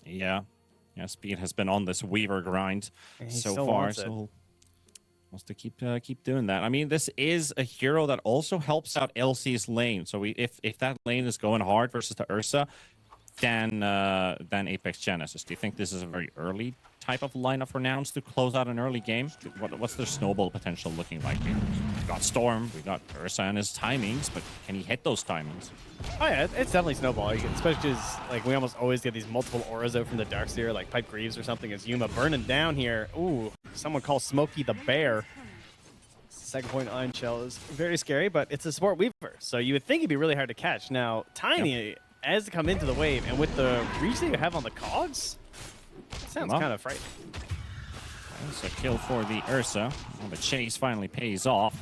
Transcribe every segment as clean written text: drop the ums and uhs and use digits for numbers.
Yeah. Yeah, Speed has been on this Weaver grind so far, so wants to keep doing that. I mean, this is a hero that also helps out LC's lane. So if that lane is going hard versus the Ursa, than Apex Genesis. Do you think this is a very early type of lineup for Nouns to close out an early game? What's their snowball potential looking like here? We got Storm, we got Ursa and his timings, but can he hit those timings? Oh yeah, it's definitely snowballing, especially because like we almost always get these multiple auras out from the Darkseer, like Pipe Greaves or something. As Yuma burning down here. Ooh, someone called Smokey the Bear. Second point Iron Shell is very scary, but it's a support Weaver, so you would think it'd be really hard to catch. Now, Tiny. Yep. As to come into the wave, and with the reach that you have on the cogs, sounds kind of frightening. That's a kill for the Ursa. Well, the chase finally pays off.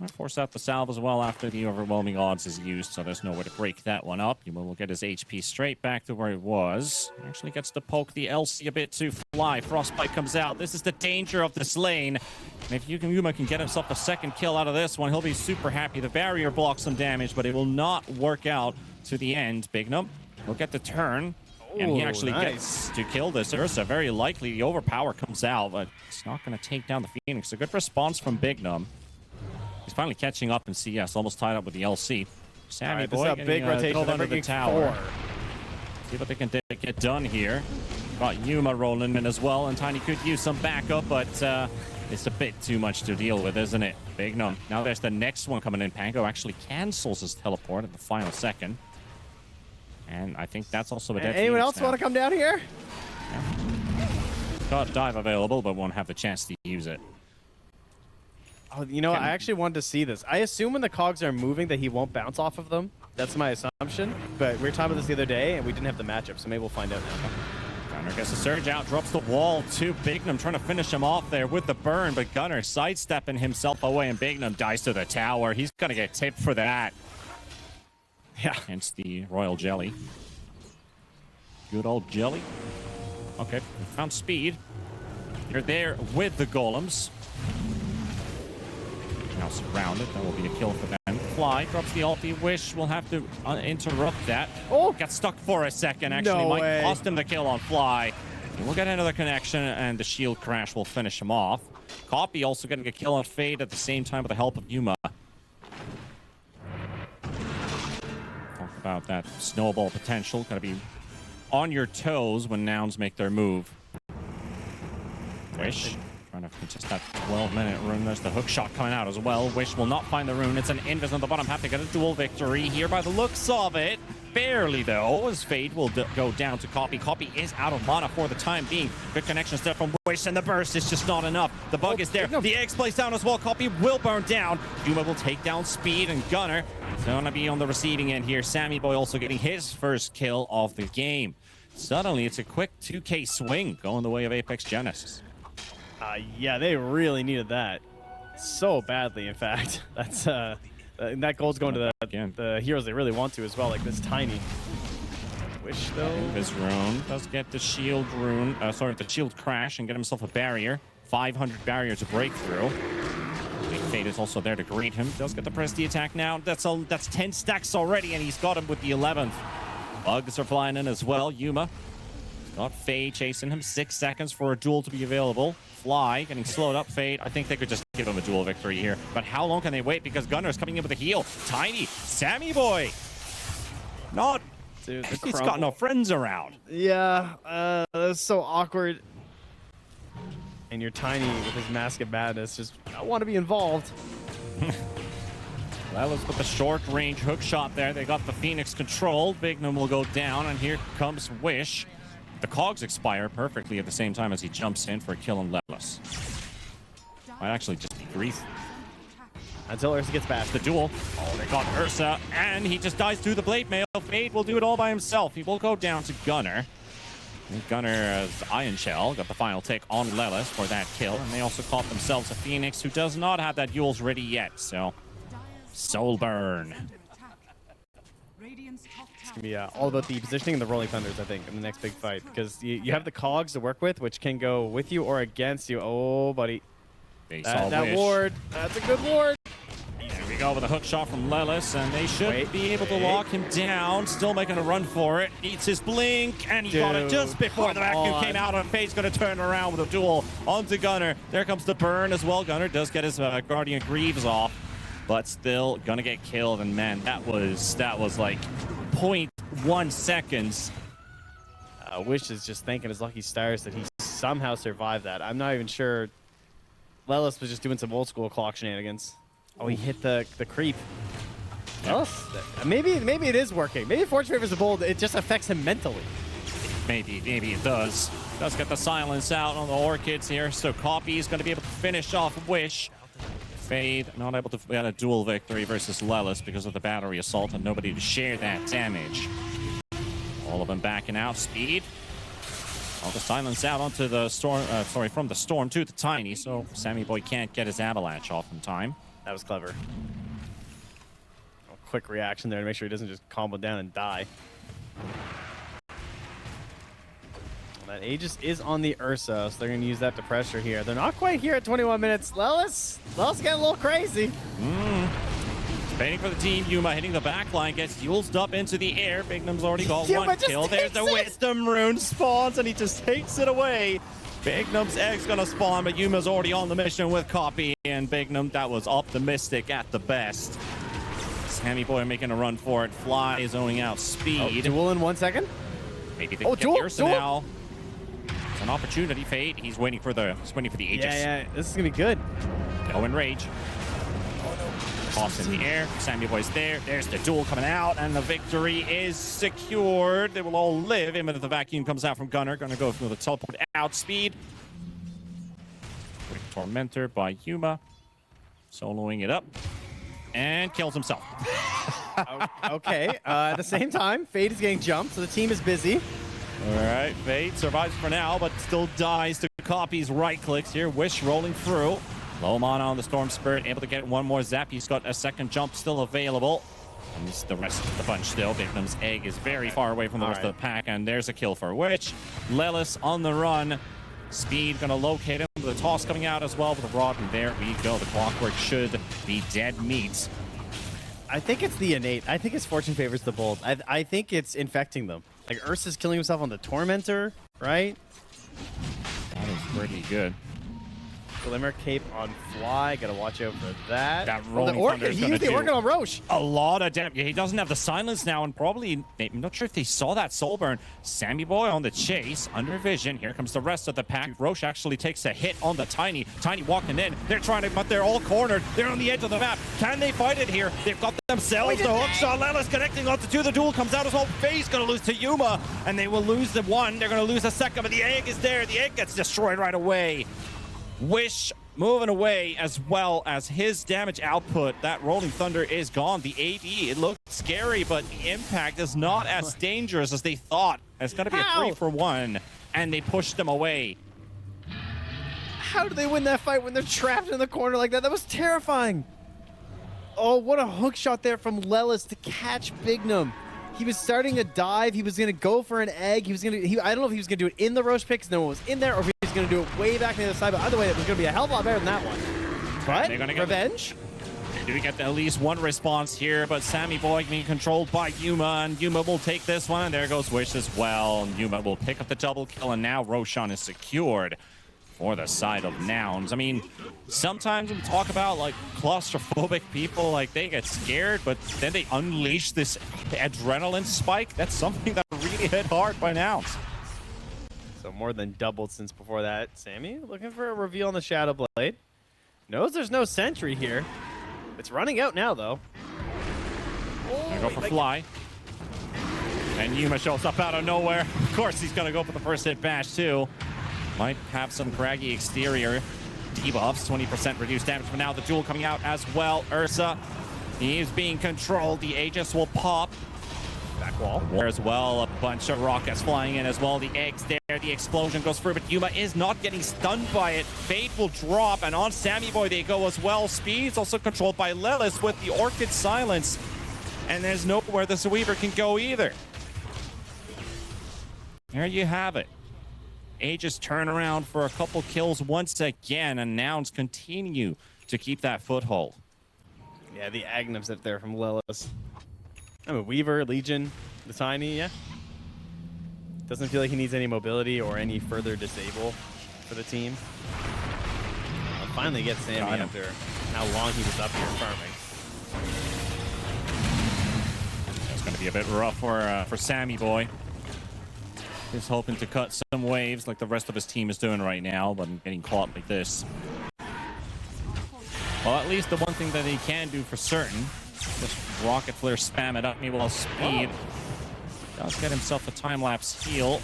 I force out the salve as well after the overwhelming odds is used, so there's no way to break that one up. Yuma will get his HP straight back to where it was. Actually gets to poke the LC a bit too fly. Frostbite comes out. This is the danger of this lane. And if Yuma can get himself a second kill out of this one, he'll be super happy. The barrier blocks some damage, but it will not work out to the end. Bignum will get the turn. And he actually gets to kill this Ursa. Very likely the overpower comes out, but it's not going to take down the Phoenix. A good response from Bignum. He's finally catching up in CS, almost tied up with the LC. Sammy Boy getting big rotation under the tower. See what they can get done here. Got Yuma rolling in as well, and Tiny could use some backup, but it's a bit too much to deal with, isn't it? Bignum. Now there's the next one coming in. Pango actually cancels his teleport at the final second. And I think that's also a dead Anyone else want to come down here? Yeah. Got dive available, but won't have the chance to use it. Oh, you know, I actually wanted to see this. I assume when the cogs are moving that he won't bounce off of them. That's my assumption. But we were talking about this the other day, and we didn't have the matchup, so maybe we'll find out now. Gunner gets the surge out, drops the wall to Bignum, trying to finish him off there with the burn, but Gunner sidestepping himself away, and Bignum dies to the tower. He's going to get tipped for that. Yeah. Hence the Royal Jelly. Good old Jelly. Okay, we found Speed. You're there with the golems. Now surrounded. That will be a kill for them. Fly drops the ulti. Wish will have to interrupt that. Oh! Got stuck for a second. Actually, might cost him the kill on Fly. And we'll get another connection, and the shield crash will finish him off. Copy also getting a kill on Fade at the same time with the help of Yuma. Talk about that snowball potential. Gotta be on your toes when Nouns make their move. Wish. Trying to contest that 12-minute rune. There's the hook shot coming out as well. Wish will not find the rune. It's an invis on the bottom. Have to get a dual victory here by the looks of it. Barely, though, as Fade will go down to Copy. Copy is out of mana for the time being. Good connection step from Wish, and the burst is just not enough. The bug is there. The X plays down as well. Copy will burn down. Yuma will take down Speed, and Gunner is going to be on the receiving end here. Sammy Boy also getting his first kill of the game. Suddenly, it's a quick 2K swing going the way of Apex Genesis. Yeah, they really needed that so badly. In fact, that's that goal's going to the heroes they really want to as well, like this Tiny. Wish though. His rune does get the shield rune. Sorry, the shield crash and get himself a barrier. 500 barrier to break through. Big Fate is also there to greet him. Does get the press the attack now. That's 10 stacks already, and he's got him with the 11th. Bugs are flying in as well. Yuma got Fade chasing him. 6 seconds for a duel to be available. Fly getting slowed up. Fade. I think they could just give him a duel victory here. But how long can they wait? Because Gunner's coming in with a heal. Tiny. Sammy Boy. Not. Dude, he's got no friends around. Yeah. That's so awkward. And you're Tiny with his Mask of Madness. Just, I want to be involved. Well, let's put the short-range hook shot there. They got the Phoenix controlled. Bignum will go down, and here comes Wish. The cogs expire perfectly at the same time as he jumps in for a kill on Lelis. Might actually just be Grief. Until Ursa gets back. The duel. Oh, they got Ursa, and he just dies through the blade mail. Fade will do it all by himself. He will go down to Gunner. And Gunner's Iron Shell got the final take on Lelis for that kill, and they also caught themselves a Phoenix who does not have that Yules ready yet, so Soul Burn. It's going to be all about the positioning and the Rolling Thunders, I think, in the next big fight. Because you have the cogs to work with, which can go with you or against you. Oh, buddy. That ward. That's a good ward. There we go with a hook shot from Lelis, and they should be able to lock him down. Still making a run for it. Eats his blink, and he got it just before the vacuum came out. And Fate's going to turn around with a duel onto Gunnar. There comes the burn as well. Gunnar does get his Guardian Greaves off, but still going to get killed. And man, that was like 0.1 seconds. Wish is just thanking his lucky stars that he somehow survived that. I'm not even sure. Lelis was just doing some old school clock shenanigans. Oh, he hit the creep. Well, maybe it is working. Maybe Fortune Favors the Bold, it just affects him mentally. Maybe it does. Does get the silence out on the Orchids here, so Copy is going to be able to finish off Wish. Fade not able to get a dual victory versus Lelis because of the battery assault and nobody to share that damage. All of them backing out. Speed. All the silence out onto the storm. From the storm to the Tiny, so Sammy Boy can't get his avalanche off in time. That was clever. A quick reaction there to make sure he doesn't just combo down and die. That Aegis is on the Ursa, so they're going to use that to pressure here. They're not quite here at 21 minutes. Lelis getting a little crazy. Waiting for the team. Yuma hitting the back line, gets used up into the air. Bignum's already got one kill. There's the Wisdom Rune spawns, and he just takes it away. Bignum's egg's gonna spawn, but Yuma's already on the mission with Copy, and Bignum, that was optimistic at the best. Sammy Boy making a run for it. Fly is owning out Speed. Duel in 1 second. Maybe they can get Ursa now. It's an opportunity. Fade. He's waiting for the Aegis. Yeah. This is gonna be good. Go in rage. Toss in the air. Sammy Boy's there. There's the duel coming out, and the victory is secured. They will all live, even if the vacuum comes out from Gunnar. Gonna go for the teleport out. Speed. Quick Tormentor by Yuma. Soloing it up. And kills himself. Okay. At the same time, Fade is getting jumped, so the team is busy. All right. Fade survives for now, but still dies to Copy's right clicks here. Wish rolling through. Low mana on the Storm Spirit, able to get one more zap. He's got a second jump still available. And this is the rest of the bunch still. Bignum's egg is very far away from the rest of the pack, and there's a kill for Witch. Lelis on the run. Speed gonna locate him. The toss coming out as well with the rod, and there we go. The Clockwerk should be dead meat. I think it's the innate. I think it's Fortune Favors the Bold. I think it's infecting them. Like Ursa's killing himself on the Tormentor, right? That is pretty good. Glimmer Cape on Fly. Gotta watch out for that. That rolling thunder is he used the Orchid on Roche. A lot of damage. He doesn't have the silence now, and probably, I'm not sure if they saw that soul burn. Sammy Boy on the chase, under vision. Here comes the rest of the pack. Roche actually takes a hit on the Tiny. Tiny walking in. They're trying to, but they're all cornered. They're on the edge of the map. Can they fight it here? They've got themselves the hook shot. Lelis connecting onto two. The duel comes out as well. Faye's gonna lose to Yuma, and they will lose the one. They're gonna lose the second, but the egg is there. The egg gets destroyed right away. Wish moving away as well as his damage output. That rolling thunder is gone. The AD, it looked scary, but the impact is not as dangerous as they thought. It's going to be a 3-for-1, and they pushed them away. How do they win that fight when they're trapped in the corner like that? That was terrifying. Oh, what a hook shot there from Lelis to catch Bignum. He was starting to dive. He was going to go for an egg. I don't know if he was going to do it in the Roche pick because no one was in there, or if he was going to do it way back on the other side. But either way, it was going to be a hell of a lot better than that one. But revenge. Do we get at least one response here? But Sammy Boy being controlled by Yuma, and Yuma will take this one. And there goes Wish as well. And Yuma will pick up the double kill, and now Roshan is secured for the side of Nouns. I mean, sometimes when we talk about like claustrophobic people, like they get scared, but then they unleash this adrenaline spike. That's something that really hit hard by Nouns. So more than doubled since before that. Sammy looking for a reveal on the Shadow Blade. Knows there's no sentry here. It's running out now though. Gonna go for Fly. And Yuma shows up out of nowhere. Of course he's gonna go for the first hit bash too. Might have some craggy exterior debuffs, 20% reduced damage, but now the duel coming out as well. Ursa, he is being controlled. The Aegis will pop. Back wall. There as well, a bunch of rockets flying in as well. The egg's there, the explosion goes through, but Yuma is not getting stunned by it. Fate will drop, and on Sammy Boy they go as well. Speed's also controlled by Lelis with the Orchid silence, and there's nowhere the Weaver can go either. There you have it. Aegis turn around for a couple kills once again, and Nouns continue to keep that foothold. Yeah, the Agnums up there from Lilith. I'm a Weaver, Legion, the Tiny, yeah. Doesn't feel like he needs any mobility or any further disable for the team. I'll finally get Sammy after how long he was up here farming. It's going to be a bit rough for Sammy boy. He's hoping to cut some waves like the rest of his team is doing right now, but getting caught like this. Well, at least the one thing that he can do for certain, just rocket flare spam it up me while speed. Does get himself a time-lapse heal.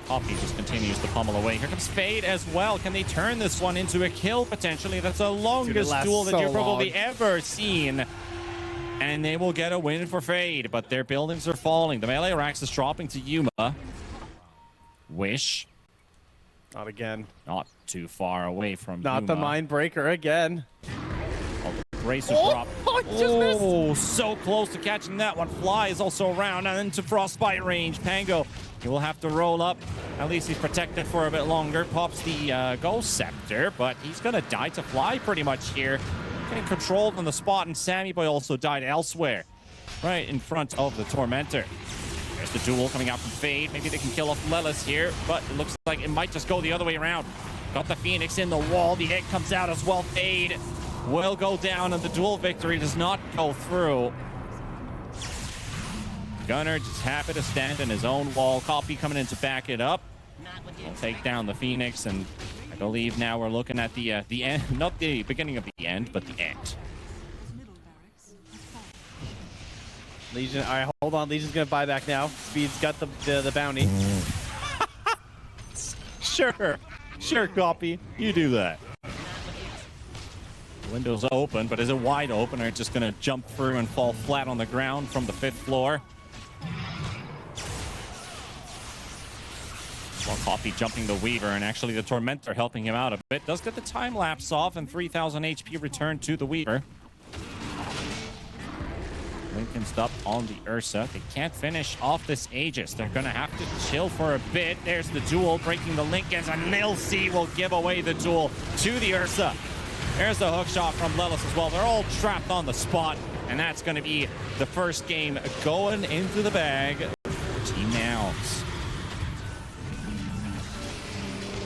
Poppy just continues to pummel away. Here comes Fade as well. Can they turn this one into a kill potentially? That's the longest duel that you've probably ever seen. And they will get a win for Fade, but their buildings are falling. The melee Rax is dropping to Yuma. Wish. Not again. Not too far away from Not Yuma. the Mind Breaker again. Bracer drop. Oh, so close to catching that one. Fly is also around and into Frostbite range. Pango, he will have to roll up. At least he's protected for a bit longer. Pops the Ghost Scepter, but he's going to die to Fly pretty much here. Getting controlled on the spot, and Sammy Boy also died elsewhere. Right in front of the Tormentor. There's the duel coming out from Fade. Maybe they can kill off Lelis here, but it looks like it might just go the other way around. Got the Phoenix in the wall. The egg comes out as well. Fade will go down, and the duel victory does not go through. Gunner just happy to stand in his own wall. Copy coming in to back it up. We'll take down the Phoenix, and I believe now we're looking at the end, not the beginning of the end, but the end. Legion, all right, hold on. Legion's gonna buy back now. Speed's got the bounty. Sure, Copy. You do that. The window's open, but is it wide open, or just gonna jump through and fall flat on the ground from the 5th floor? Well, Copy jumping the Weaver, and actually the Tormentor helping him out a bit. Does get the time lapse off, and 3,000 HP returned to the Weaver. Lincoln's up on the Ursa. They can't finish off this Aegis. They're going to have to chill for a bit. There's the duel breaking the Lincolns, and Nilsi will give away the duel to the Ursa. There's the hook shot from Lelis as well. They're all trapped on the spot, and that's going to be the first game going into the bag for Team Nouns.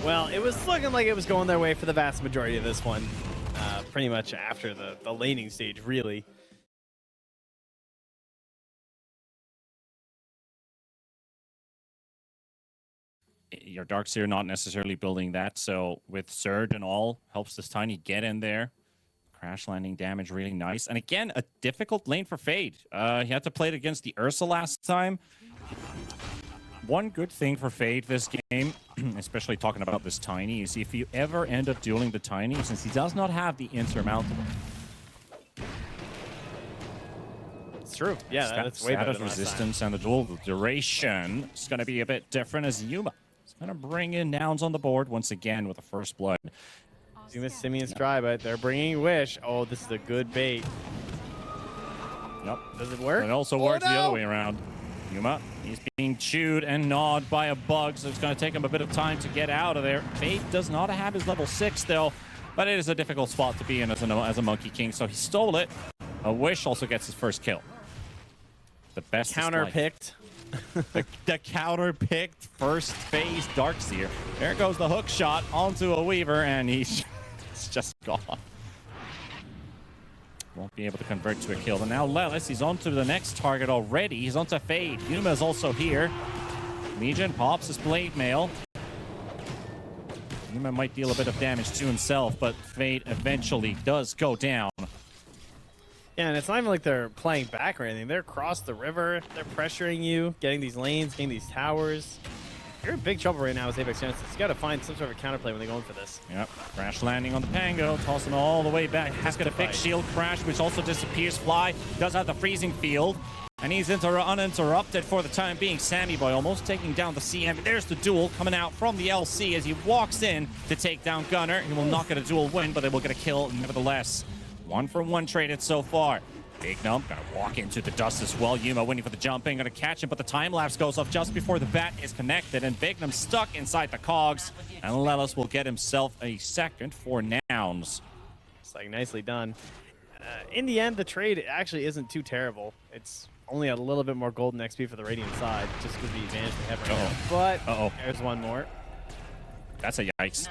Well, it was looking like it was going their way for the vast majority of this one. Pretty much after the laning stage, really. Your Darkseer not necessarily building that, so with Surge and all, helps this Tiny get in there. Crash landing damage really nice. And again, a difficult lane for Fade. He had to play it against the Ursa last time. One good thing for Fade this game, especially talking about this Tiny, is if you ever end up dueling the Tiny, since he does not have the insurmountable. It's true. Yeah, that's way better than resistance and the duel duration is going to be a bit different as Yuma. It's going to bring in Nouns on the board once again with the first blood. Using the Simeon's Try, but they're bringing Wish. Oh, this is a good bait. Yep. Does it work? It also works the other way around. Yuma, he's being chewed and gnawed by a bug, so it's going to take him a bit of time to get out of there. Fade does not have his level 6 though, but it is a difficult spot to be in as a Monkey King, so he stole it. A Wish also gets his first kill. The best counter-picked. the counter-picked first phase Darkseer. There goes the hook shot onto a Weaver, and he's just gone. Won't be able to convert to a kill. And now Lelis, he's on to the next target already. He's on to Fade. Yuma's also here. Legion pops his Blade Mail. Yuma might deal a bit of damage to himself, but Fade eventually does go down. Yeah, and it's not even like they're playing back or anything. They're across the river. They're pressuring you, getting these lanes, getting these towers. You're in big trouble right now as Apex Genesis. You got to find some sort of counterplay when they go in for this. Yep. Crash landing on the Pango, tossing all the way back. Has got a big shield crash, which also disappears. Fly does have the freezing field, and he's uninterrupted for the time being. Sammy Boy almost taking down the CM. There's the duel coming out from the LC as he walks in to take down Gunner. He will not get a duel win, but they will get a kill nevertheless. 1-for-1 traded so far. Big Nump gonna walk into the dust as well. Yuma waiting for the jumping, gonna catch him, but the time lapse goes off just before the bat is connected, and Big Nump stuck inside the cogs, and Lelis will get himself a second for Nouns. It's like nicely done. In the end, the trade actually isn't too terrible. It's only a little bit more golden XP for the Radiant side, just because the advantage they have right now. But there's one more. That's a yikes.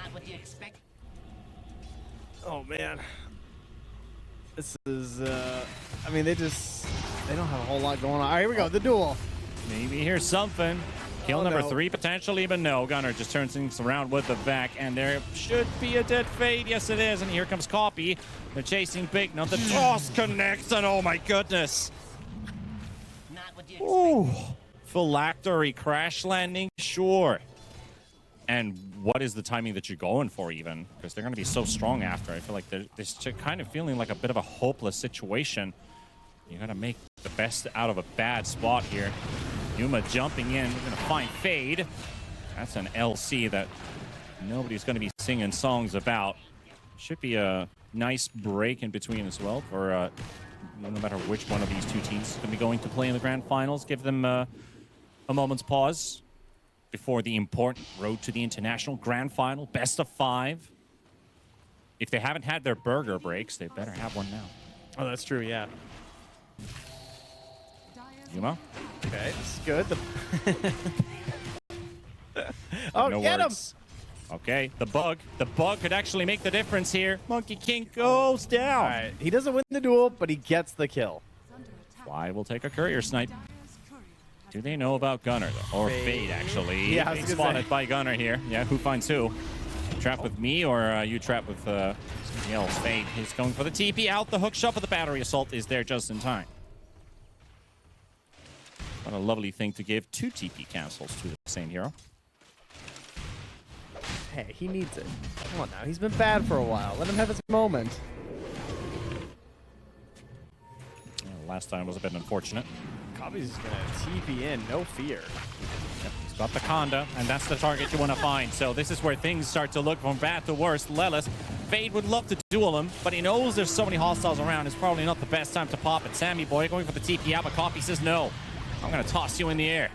Oh, man. This is, I mean, they don't have a whole lot going on. All right, here we go, the duel. Maybe here's something. Kill number 3 potentially, but no. Gunnar just turns things around with the vac, and there should be a dead fade. Yes, it is. And here comes Copy. They're chasing Big. Now the toss connects, and oh my goodness. Ooh. Phylactery crash landing, sure. And what is the timing that you're going for even? Because they're going to be so strong after. I feel like they're kind of feeling like a bit of a hopeless situation. You got to make the best out of a bad spot here. Yuma jumping in. We're going to find Fade. That's an LC that nobody's going to be singing songs about. Should be a nice break in between as well for no matter which one of these two teams is going to be going to play in the grand finals. Give them a moment's pause before the important road to the international grand final, best of 5. If they haven't had their burger breaks, they better have one now. Oh, that's true, yeah. Yuma? Okay, this is good. Oh, no get words. Him! Okay, the bug. The bug could actually make the difference here. Monkey King goes down. All right, he doesn't win the duel, but he gets the kill. Fly will take a courier snipe. Do they know about Gunnar, though? Or Fade, actually. Yeah, Fade spotted by Gunnar here. Yeah, who finds who? Trapped with me, or you trapped with somebody else? Fade. He's going for the TP out. The hook shot for the battery assault is there just in time. What a lovely thing to give 2 TP cancels to the same hero. Hey, he needs it. Come on now. He's been bad for a while. Let him have his moment. Yeah, last time was a bit unfortunate. Copy's just going to TP in, no fear. Yep, he's got the Conda, and that's the target you want to find. So this is where things start to look from bad to worse. Lelis, Fade would love to duel him, but he knows there's so many hostiles around. It's probably not the best time to pop it. Sammy Boy going for the TP out, but Copy says no. I'm going to toss you in the air.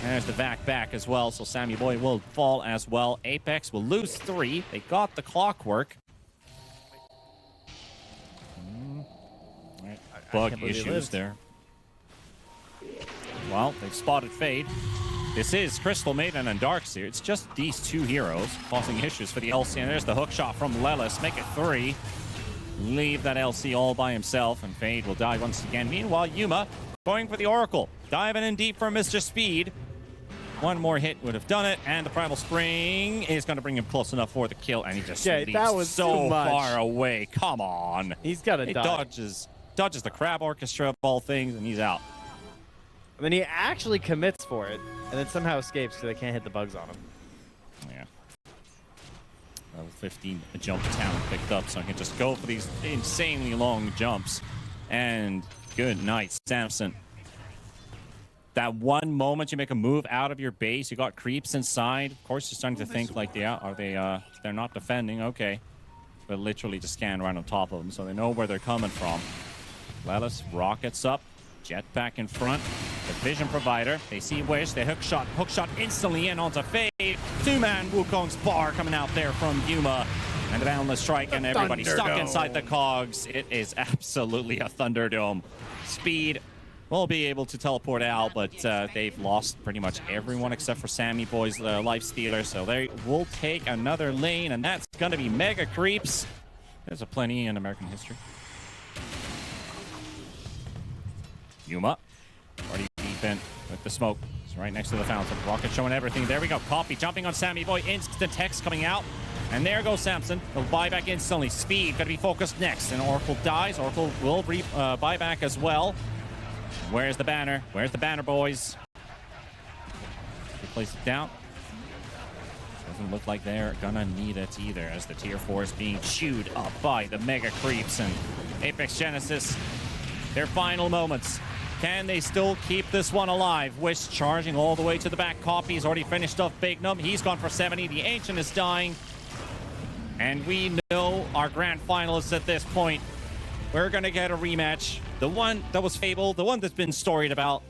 And there's the vac back as well, so Sammy Boy will fall as well. Apex will lose 3. They got the Clockwerk. Right. Bug issues there. Well, they've spotted Fade. This is Crystal Maiden and Darkseer. It's just these 2 heroes causing issues for the LC. And there's the hook shot from Lelis. Make it 3. Leave that LC all by himself, and Fade will die once again. Meanwhile, Yuma going for the Oracle. Diving in deep for Mr. Speed. One more hit would have done it, and the Primal Spring is going to bring him close enough for the kill, and he just that was so far away. Come on. He's got to die. Dodges the Crab Orchestra of all things, and he's out. I mean, he actually commits for it, and then somehow escapes because they can't hit the bugs on him. Yeah. Level 15 jump talent picked up, so I can just go for these insanely long jumps. And good night, Samson. That one moment you make a move out of your base, you got creeps inside. Of course, you're starting to think like, yeah, they're not defending, okay. But literally just scan right on top of them, so they know where they're coming from. Lelis rockets up, jetpack in front. The vision provider, they see Wish, they hook shot instantly in onto Fade. 2-man Wukong's bar coming out there from Yuma. And the boundless strike, and everybody stuck inside the cogs. It is absolutely a Thunderdome. Speed will be able to teleport out, but they've lost pretty much everyone except for Sammy Boy's life stealer, so they will take another lane, and that's going to be mega creeps. There's a plenty in American history. Yuma, already deep in with the smoke. It's right next to the fountain. Rocket showing everything. There we go. Copy jumping on Sammy Boy. Instant text coming out. And there goes Samson. He'll buy back instantly. Speed going to be focused next. And Oracle dies. Oracle will buy back as well. Where's the banner? Where's the banner, boys? Place it down. Doesn't look like they're gonna need it either, as the tier 4 is being chewed up by the mega creeps. And Apex Genesis, their final moments. Can they still keep this one alive? Wish charging all the way to the back. Copy's already finished off Big Num. He's gone for 70. The Ancient is dying. And we know our grand finalists at this point. We're going to get a rematch. The one that was fabled, the one that's been storied about,